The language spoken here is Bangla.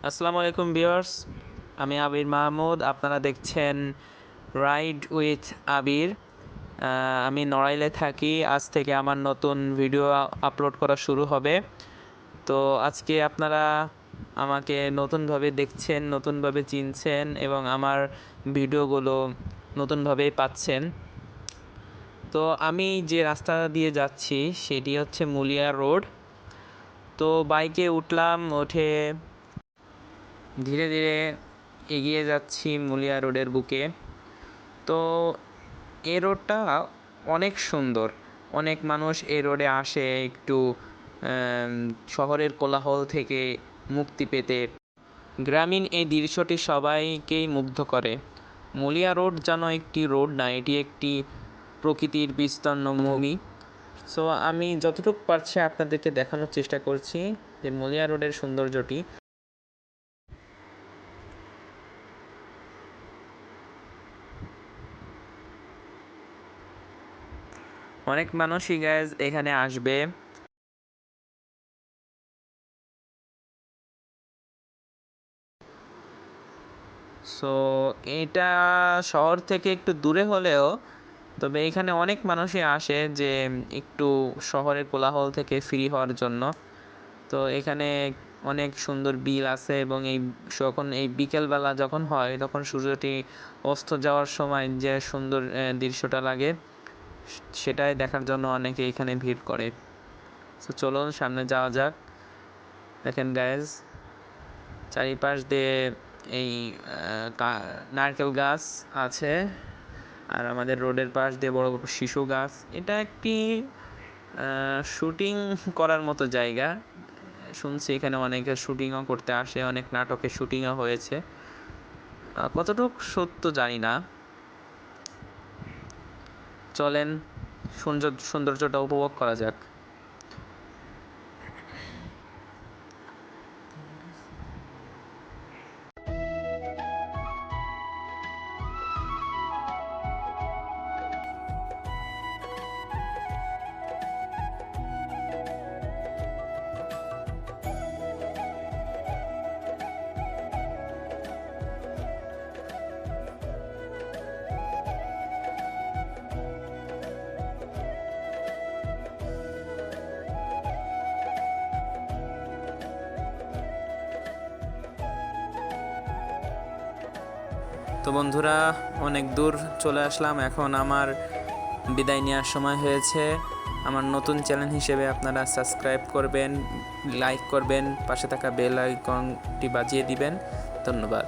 আসসালামু আলাইকুম ভিউয়ার্স, আমি আবির মাহমুদ। আপনারা দেখছেন রাইড উইথ আবির। আমি নড়াইলে থাকি। আজ থেকে আমার নতুন ভিডিও আপলোড করা শুরু হবে। তো আজকে আপনারা আমাকে নতুনভাবে দেখছেন, নতুনভাবে চিনছেন এবং আমার ভিডিওগুলো নতুনভাবেই পাচ্ছেন। তো আমি যে রাস্তা দিয়ে যাচ্ছি সেটি হচ্ছে মুলিয়া রোড। তো বাইকে উঠলাম, উঠে ধীরে ধীরে এগিয়ে যাচ্ছি মুলিয়া রোডের বুকে। তো এই রোডটা অনেক সুন্দর। অনেক মানুষ এই রোডে আসে একটু শহরের কোলাহল থেকে মুক্তি পেতে। গ্রামীণ এই দৃশ্যটি সবাইকেই মুগ্ধ করে। মুলিয়া রোড যেন একটি রোড না, এটি একটি প্রকৃতির বিস্তীর্ণ ভূমি। সো আমি যতটুকু পারছি আপনাদেরকে দেখানোর চেষ্টা করছি যে মুলিয়া রোডের সৌন্দর্যটি। অনেক মানুষই গাইজ এখানে আসবে। সো এটা শহর থেকে একটু দূরে হলেও তবে এখানে অনেক মানুষই আসে যে একটু শহরের কোলাহল থেকে ফ্রি হওয়ার জন্য। তো এখানে অনেক সুন্দর বিল আছে এবং এই বিকেলবেলা যখন হয় তখন সূর্যটি অস্ত যাওয়ার সময় যে সুন্দর দৃশ্যটা লাগে সেটাই দেখার জন্য অনেকে এখানে ভিড় করে। তো চলুন সামনে যাওয়া যাক। দেখেন গাইজ, চারিপাশ দিয়ে এই নারকেল গাছ আছে আর আমাদের রোডের পাশ দিয়ে বড় বড় শিশু গাছ। এটা একটি শুটিং করার মতো জায়গা। শুনছি এখানে অনেকে শুটিংও করতে আসে, অনেক নাটকের শুটিংও হয়েছে। কতটুকু সত্য জানি না। চলেন সৌন্দর্যটা উপভোগ করা যাক। তো বন্ধুরা, অনেক দূর চলে আসলাম। এখন আমার বিদায় নেওয়ার সময় হয়েছে। আমার নতুন চ্যানেল হিসেবে আপনারা সাবস্ক্রাইব করবেন, লাইক করবেন, পাশে থাকা বেল আইকনটি বাজিয়ে দিবেন। ধন্যবাদ।